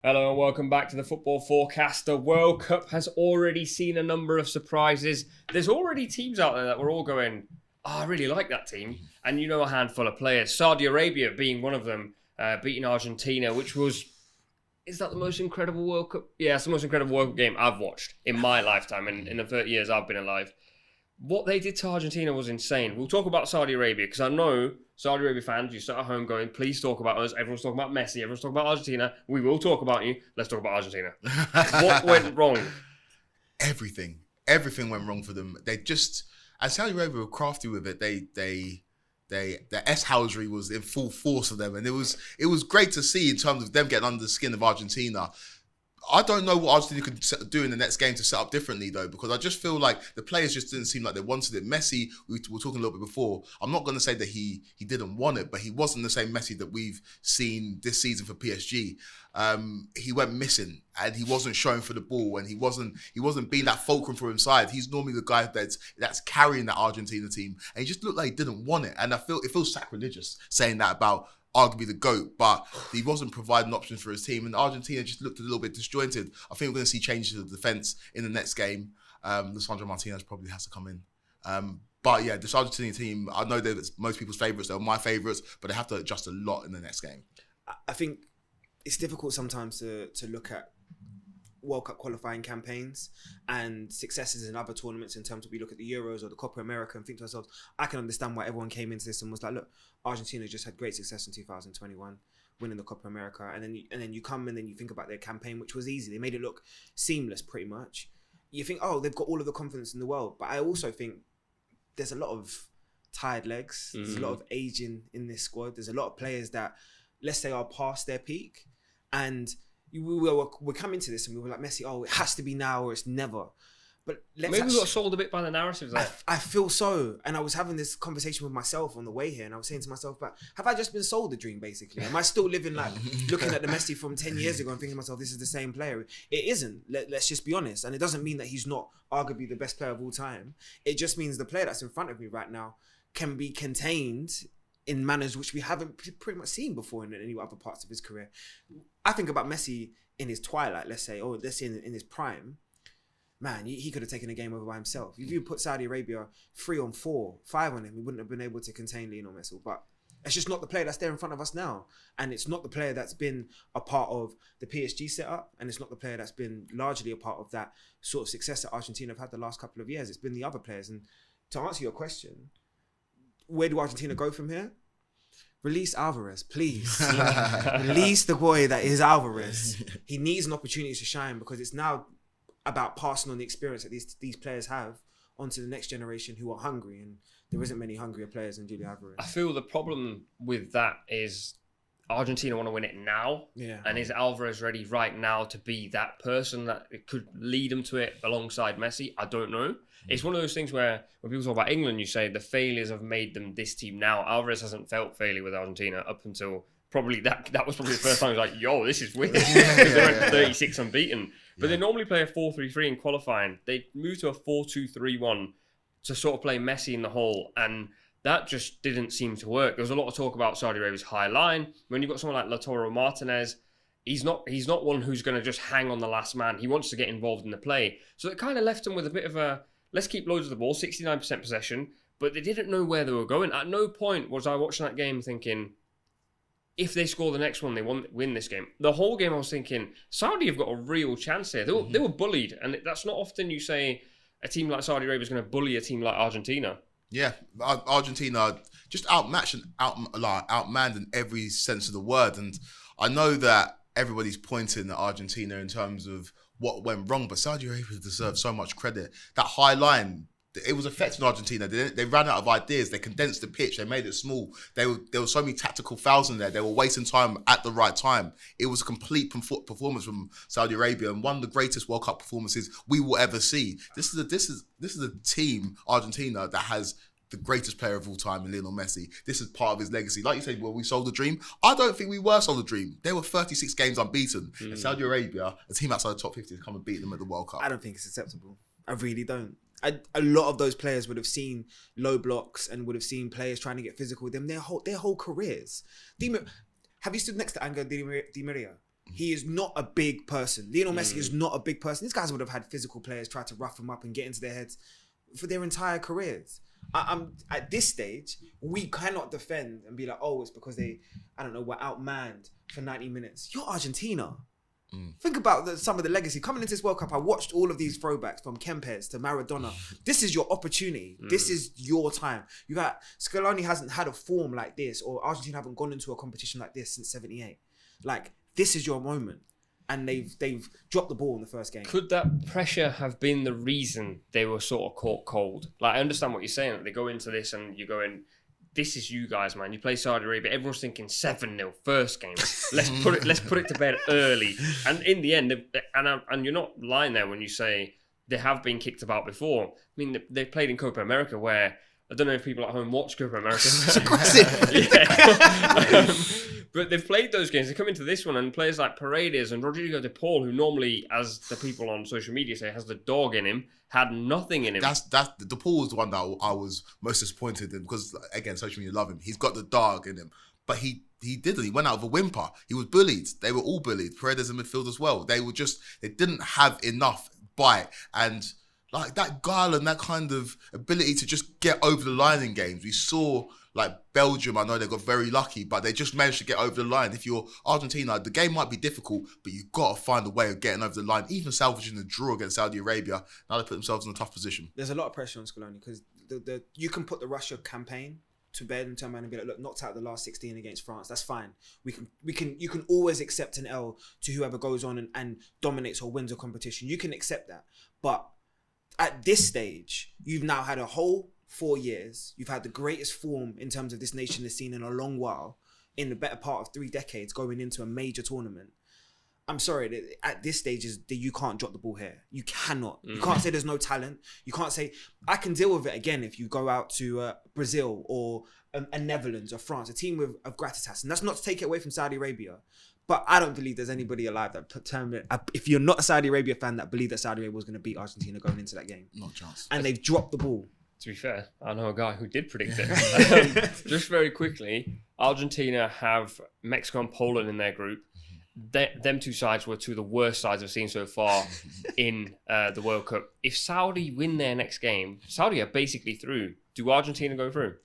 Hello and welcome back to the Football Forecast. The World Cup has already seen a number of surprises. There's already teams out there that we're all going, I really like that team. And you know a handful of players. Saudi Arabia being one of them, beating Argentina, which was, is that the most incredible World Cup? Yeah, it's the most incredible World Cup game I've watched in my lifetime and in the 30 years I've been alive. What they did to Argentina was insane. We'll talk about Saudi Arabia because I know Saudi Arabia fans, you sit at home going, please talk about us. Everyone's talking about Messi. Everyone's talking about Argentina. We will talk about you. Let's talk about Argentina. What went wrong? Everything went wrong for them. They just, as Saudi Arabia were crafty with it, their S-housery was in full force of them. And it was great to see in terms of them getting under the skin of Argentina. I don't know what Argentina could do in the next game to set up differently, though, because I just feel like the players just didn't seem like they wanted it. Messi, we were talking a little bit before. I'm not going to say that he didn't want it, but he wasn't the same Messi that we've seen this season for PSG. He went missing and he wasn't showing for the ball, and he wasn't being that fulcrum for inside. He's normally the guy that's carrying that Argentina team, and he just looked like he didn't want it. And it feels sacrilegious saying that about arguably the GOAT, but he wasn't providing options for his team, and Argentina just looked a little bit disjointed. I think we're going to see changes to the defence in the next game. Lisandro Martinez probably has to come in. But yeah, this Argentina team, I know that it's most people's favourites. They're my favourites, but they have to adjust a lot in the next game. I think it's difficult sometimes to look at World Cup qualifying campaigns and successes in other tournaments in terms of we look at the Euros or the Copa America and think to ourselves, I can understand why everyone came into this and was like, look, Argentina just had great success in 2021, winning the Copa America, and then you come and then you think about their campaign, which was easy. They made it look seamless pretty much. You think, oh, they've got all of the confidence in the world, but I also think there's a lot of tired legs. There's a lot of aging in this squad. There's a lot of players that, let's say, are past their peak, and we're coming to this and we were like, Messi, oh, it has to be now or it's never. But Maybe we got sold a bit by the narrative there. I feel so. And I was having this conversation with myself on the way here, and I was saying to myself, but have I just been sold a dream, basically? Am I still living like looking at the Messi from 10 years ago and thinking to myself, this is the same player? It isn't. Let's just be honest. And it doesn't mean that he's not arguably the best player of all time. It just means the player that's in front of me right now can be contained in manners which we haven't pretty much seen before in any other parts of his career. I think about Messi in his twilight, let's say, or let's say in his prime. Man, he could have taken a game over by himself. If you put Saudi Arabia 3-on-4, 5 on him, he wouldn't have been able to contain Lionel Messi. But it's just not the player that's there in front of us now. And it's not the player that's been a part of the PSG setup. And it's not the player that's been largely a part of that sort of success that Argentina have had the last couple of years. It's been the other players. And to answer your question, where do Argentina go from here? Release Alvarez, please. Release the boy that is Alvarez. He needs an opportunity to shine, because it's now about passing on the experience that these players have onto the next generation who are hungry, and there isn't many hungrier players than Julian Alvarez. I feel the problem with that is Argentina want to win it now. Yeah. And is Alvarez ready right now to be that person that could lead them to it alongside Messi? I don't know. It's one of those things where when people talk about England, you say the failures have made them this team now. Alvarez hasn't felt failure with Argentina up until probably that was probably the first time he was like, yo, this is weird. They went 36 unbeaten. But they normally play a 4-3-3 in qualifying. They moved to a 4-2-3-1 to sort of play Messi in the hole, and that just didn't seem to work. There was a lot of talk about Saudi Arabia's high line. When you've got someone like Lautaro Martinez, he's not one who's going to just hang on the last man. He wants to get involved in the play. So it kind of left them with a bit of a, let's keep loads of the ball, 69% possession, but they didn't know where they were going. At no point was I watching that game thinking, if they score the next one, they win this game. The whole game I was thinking, Saudi have got a real chance here. They were bullied, and that's not often you say a team like Saudi Arabia is going to bully a team like Argentina. Yeah, Argentina just outmatched and outmanned in every sense of the word. And I know that everybody's pointing at Argentina in terms of what went wrong, but Saudi Arabia deserves so much credit. That high line, it was affecting Argentina. They ran out of ideas. They condensed the pitch. They made it small. There were so many tactical fouls in there. They were wasting time at the right time. It was a complete performance from Saudi Arabia, and one of the greatest World Cup performances we will ever see. This is a team, Argentina, that has the greatest player of all time in Lionel Messi. This is part of his legacy. Like you said, well, we sold the dream. I don't think we were sold the dream. They were 36 games unbeaten. And Saudi Arabia, a team outside the top 50, has come and beat them at the World Cup. I don't think it's acceptable. I really don't. A lot of those players would have seen low blocks and would have seen players trying to get physical with them their whole careers. Have you stood next to Angel Di Maria? He is not a big person. Lionel Messi is not a big person. These guys would have had physical players try to rough him up and get into their heads for their entire careers. I'm at this stage, we cannot defend and be like, oh, it's because they, I don't know, were outmanned for 90 minutes. You're Argentina. Think about some of the legacy. Coming into this World Cup, I watched all of these throwbacks from Kempes to Maradona. This is your opportunity. This is your time. Scaloni hasn't had a form like this, or Argentina haven't gone into a competition like this since 78. Like, this is your moment. And they've dropped the ball in the first game. Could that pressure have been the reason they were sort of caught cold? Like, I understand what you're saying. That they go into this and you're going, this is you guys, man. You play Saudi Arabia. Everyone's thinking 7-0 first game. Let's put it to bed early. And in the end, and you're not lying there when you say they have been kicked about before. I mean, they played in Copa America where, I don't know if people at home watch Copa America. But they've played those games. They come into this one and players like Paredes and Rodrigo de Paul, who normally, as the people on social media say, has the dog in him, had nothing in him. De Paul was the one that I was most disappointed in because, again, social media love him. He's got the dog in him. But he didn't. He went out of a whimper. He was bullied. They were all bullied. Paredes in midfield as well. They didn't have enough bite. And like that guile and that kind of ability to just get over the line in games. We saw like Belgium, I know they got very lucky, but they just managed to get over the line. If you're Argentina, the game might be difficult, but you've got to find a way of getting over the line, even salvaging the draw against Saudi Arabia. Now they put themselves in a tough position. There's a lot of pressure on Scaloni because you can put the Russia campaign to bed and turn around and be like, look, knocked out the last 16 against France. That's fine. You can always accept an L to whoever goes on and dominates or wins a competition. You can accept that. But at this stage, you've now had a whole 4 years. You've had the greatest form in terms of this nation has seen in a long while, in the better part of 3 decades, going into a major tournament. I'm sorry, at this stage, you can't drop the ball here. You cannot. You can't say there's no talent. You can't say, I can deal with it again if you go out to Brazil or a Netherlands or France, a team of gravitas. And that's not to take it away from Saudi Arabia. But I don't believe there's anybody alive if you're not a Saudi Arabia fan, that believe that Saudi Arabia was going to beat Argentina going into that game. Not a chance. And they've dropped the ball. To be fair, I know a guy who did predict it. Just very quickly, Argentina have Mexico and Poland in their group. Them two sides were two of the worst sides I've seen so far in the World Cup. If Saudi win their next game, Saudi are basically through. Do Argentina go through?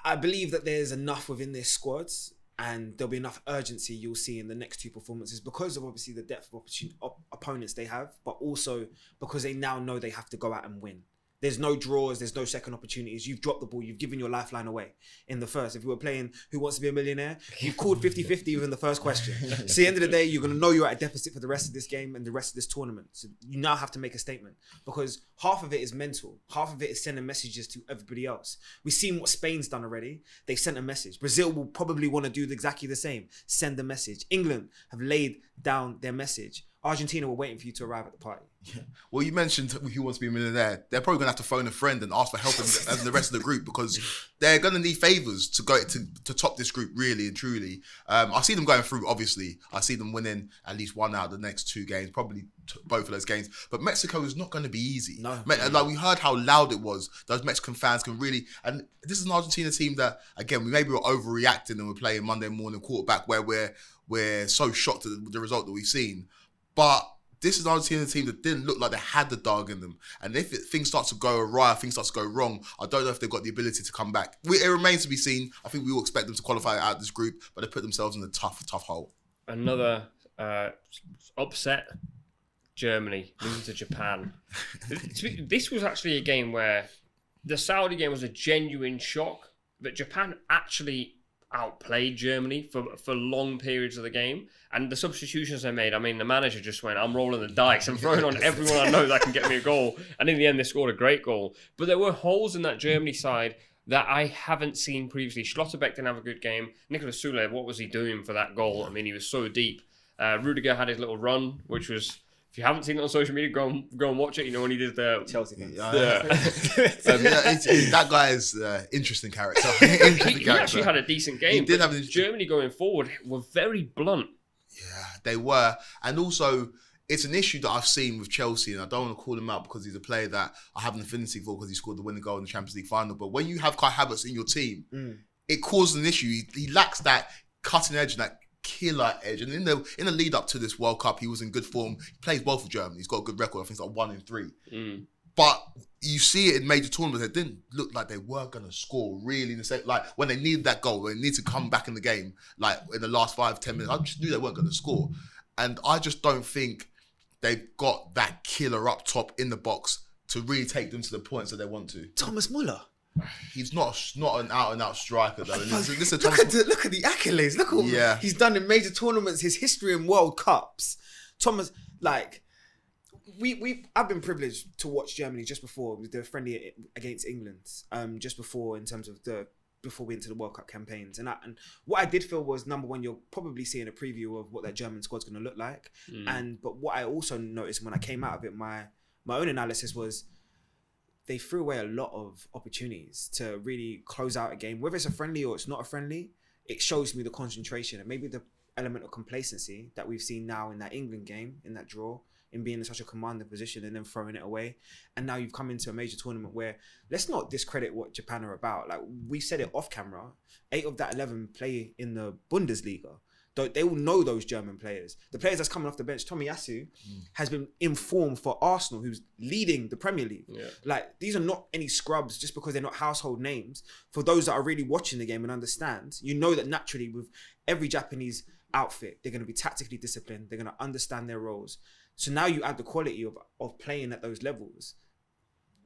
I believe that there's enough within their squads and there'll be enough urgency you'll see in the next 2 performances because of obviously the depth of opponents they have, but also because they now know they have to go out and win. There's no draws, there's no second opportunities. You've dropped the ball, you've given your lifeline away in the first. If you were playing Who Wants to Be a Millionaire, you've called 50-50 within the first question. So at the end of the day, you're going to know you're at a deficit for the rest of this game and the rest of this tournament. So you now have to make a statement because half of it is mental. Half of it is sending messages to everybody else. We've seen what Spain's done already. They've sent a message. Brazil will probably want to do exactly the same. Send a message. England have laid down their message. Argentina were waiting for you to arrive at the party. Yeah. Well, you mentioned Who Wants to Be a Millionaire. They're probably going to have to phone a friend and ask for help and the rest of the group because they're going to need favours to go to top this group really and truly. I see them going through, obviously. I see them winning at least one out of the next 2 games, probably both of those games. But Mexico is not going to be easy. No. Like we heard how loud it was. Those Mexican fans can really... And this is an Argentina team that, again, we maybe were overreacting and we're playing Monday morning quarterback where we're so shocked at the result that we've seen. But this is an Argentina team that didn't look like they had the dog in them. And if things start to go awry, things start to go wrong, I don't know if they've got the ability to come back. It remains to be seen. I think we all expect them to qualify out of this group, but they put themselves in a tough hole. Another upset, Germany losing to Japan. This was actually a game where the Saudi game was a genuine shock, but Japan actually outplayed Germany for long periods of the game. And the substitutions they made, I mean, the manager just went, I'm rolling the dice. I'm throwing on everyone I know that can get me a goal. And in the end, they scored a great goal. But there were holes in that Germany side that I haven't seen previously. Schlotterbeck didn't have a good game. Nicolas Sule, what was he doing for that goal? I mean, he was so deep. Rudiger had his little run, which was... If you haven't seen it on social media, go and watch it. You know when he did the Chelsea game. That guy is an interesting character. He actually had a decent game. He did have Germany going forward were very blunt. Yeah, they were. And also, it's an issue that I've seen with Chelsea, and I don't want to call him out because he's a player that I have an affinity for because he scored the winning goal in the Champions League final. But when you have Kai Havertz in your team, it causes an issue. He lacks that cutting edge and that killer edge. And in the lead up to this World Cup, he was in good form. He plays well for Germany. He's got a good record. I think it's like 1 in 3. But you see it in major tournaments, it didn't look like they were going to score really in the same, like when they needed that goal, when they need to come back in the game, like in the last 5-10 minutes, I just knew they weren't going to score. And I just don't think they've got that killer up top in the box to really take them to the points that they want to. Thomas Muller. He's not an out-and-out striker, though. Look at the accolades. Look what he's done in major tournaments, his history in World Cups. Thomas, like... I've been privileged to watch Germany just before the friendly against England, just before in terms of before we went to the World Cup campaigns, and what I did feel was, number one, you're probably seeing a preview of what that German squad's going to look like, but what I also noticed when I came out of it, my own analysis was they threw away a lot of opportunities to really close out a game, whether it's a friendly or it's not a friendly. It shows me the concentration and maybe the element of complacency that we've seen now in that England game, in that draw, in being in such a commanding position and then throwing it away. And now you've come into a major tournament where, let's not discredit what Japan are about. Like, we said it off camera, 8 of that 11 play in the Bundesliga. They will know those German players. The players that's coming off the bench, Tomiyasu, has been informed for Arsenal, who's leading the Premier League. Yeah. Like, these are not any scrubs just because they're not household names. For those that are really watching the game and understand, you know that naturally with every Japanese outfit, they're going to be tactically disciplined. They're going to understand their roles. So now you add the quality of playing at those levels.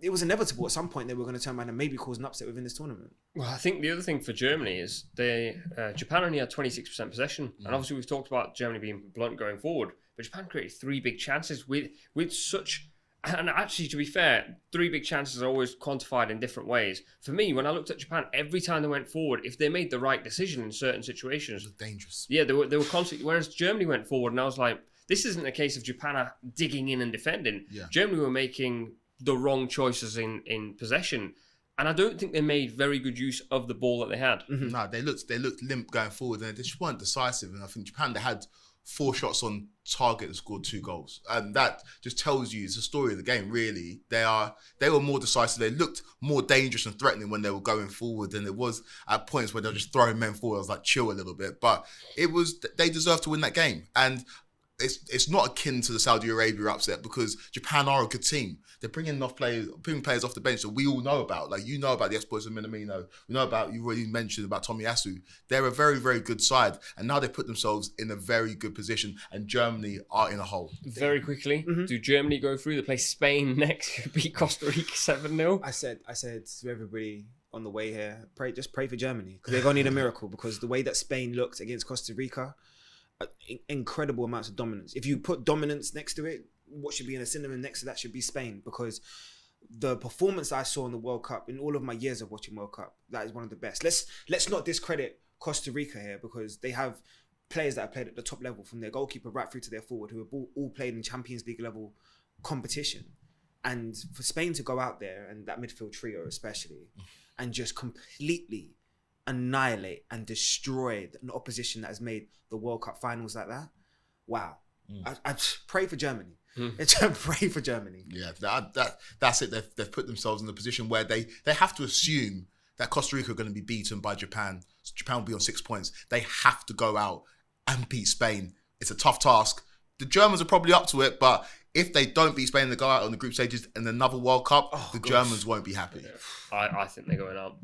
It was inevitable at some point they were going to turn around and maybe cause an upset within this tournament. Well, I think the other thing for Germany is Japan only had 26% possession. And obviously we've talked about Germany being blunt going forward, but Japan created 3 big chances with such... And actually, to be fair, 3 big chances are always quantified in different ways. For me, when I looked at Japan, every time they went forward, if they made the right decision in certain situations... It was dangerous. Yeah, they were constantly... Whereas Germany went forward and I was like... This isn't a case of Japan digging in and defending. Yeah. Germany were making the wrong choices in possession. And I don't think they made very good use of the ball that they had. Mm-hmm. No, they looked limp going forward and they just weren't decisive. And I think Japan, they had 4 shots on target and scored 2 goals. And that just tells you it's the story of the game, really. They were more decisive. They looked more dangerous and threatening when they were going forward than it was at points where they were just throwing men forward. I was like, chill a little bit. But they deserved to win that game. And it's not akin to the Saudi Arabia upset because Japan are a good team. They're bringing players off the bench that we all know about. Like, you know about the exploits of Minamino. We know about, you already mentioned about Tomiyasu. They're a very, very good side. And now they put themselves in a very good position and Germany are in a hole. Very quickly, do Germany go through? They play Spain next, beat Costa Rica 7-0. I said to everybody on the way here, just pray for Germany because they're going to need a miracle because the way that Spain looked against Costa Rica, incredible amounts of dominance. If you put dominance next to it, what should be in a synonym next to that should be Spain, because the performance I saw in the World Cup in all of my years of watching World Cup, that is one of the best. Let's not discredit Costa Rica here because they have players that have played at the top level, from their goalkeeper right through to their forward, who have all played in Champions League level competition. And for Spain to go out there, and that midfield trio especially, and just completely annihilate and destroy an opposition that has made the World Cup finals like that. Wow. I pray for Germany. Pray for Germany. Yeah, that's it. They've put themselves in a position where they have to assume that Costa Rica are going to be beaten by Japan. So Japan will be on 6 points. They have to go out and beat Spain. It's a tough task. The Germans are probably up to it, but if they don't beat Spain and they go out on the group stages in another World Cup, Germans won't be happy. Yeah. I think they're going out.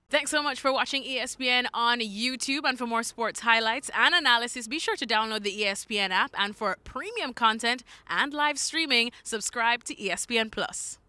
Thanks so much for watching ESPN on YouTube. And for more sports highlights and analysis, be sure to download the ESPN app. And for premium content and live streaming, subscribe to ESPN Plus.